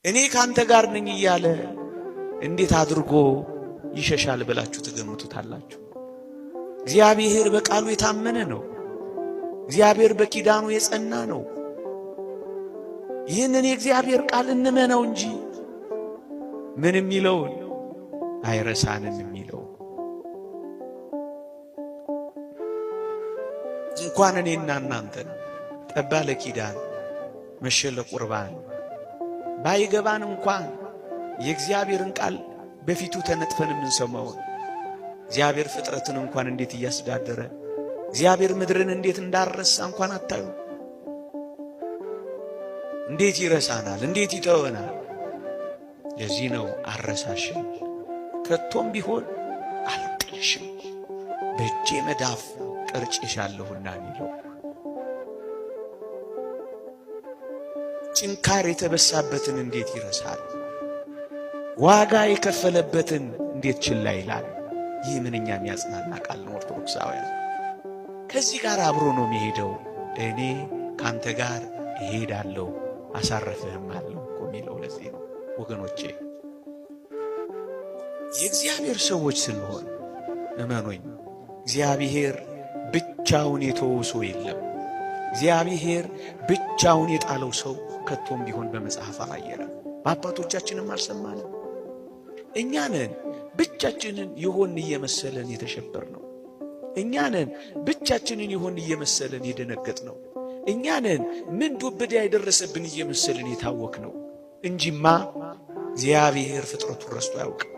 እኔ ካንተ ጋር ነኝ እያለ እንዴት አድርጎ ይሸሻል ብላችሁ ትገምቱታላችሁ? እግዚአብሔር በቃሉ የታመነ ነው። እግዚአብሔር በኪዳኑ የጸና ነው። ይህንን የእግዚአብሔር ቃል እንመነው እንጂ ምን የሚለውን አይረሳንም የሚለው እንኳን እኔና እናንተን ጠባ ለኪዳን መሸ ለቁርባን ባይገባን እንኳን የእግዚአብሔርን ቃል በፊቱ ተነጥፈን የምንሰማው እግዚአብሔር ፍጥረትን እንኳን እንዴት እያስተዳደረ እግዚአብሔር ምድርን እንዴት እንዳረሳ እንኳን አታዩ? እንዴት ይረሳናል? እንዴት ይተወናል? ለዚህ ነው አረሳሽም ከቶም ቢሆን አልጥልሽም በእጄ መዳፍ ቀርጬሻለሁና የሚለው ጭንካር የተበሳበትን እንዴት ይረሳል? ዋጋ የከፈለበትን እንዴት ችላ ይላል? ይህ ምንኛ የሚያጽናና ቃል ነው። ኦርቶዶክሳውያን ከዚህ ጋር አብሮ ነው የሚሄደው። እኔ ካንተ ጋር እሄዳለሁ አሳረፍህም አለው እኮ የሚለው ለዚህ ነው ወገኖቼ። የእግዚአብሔር ሰዎች ስንሆን እመኑኝ እግዚአብሔር ብቻውን የተወው ሰው የለም። እግዚአብሔር ብቻውን የጣለው ሰው ከቶም ቢሆን በመጽሐፍ አላየንም፣ በአባቶቻችንም አልሰማንም። እኛንን ብቻችንን ይሆን እየመሰለን የተሸበርነው፣ እኛንን ብቻችንን ይሆን እየመሰለን የደነገጥነው፣ እኛንን ምን ዱብዳ የደረሰብን እየመሰለን የታወክነው እንጂማ እግዚአብሔር ፍጥረቱን ረስቶ አያውቅም።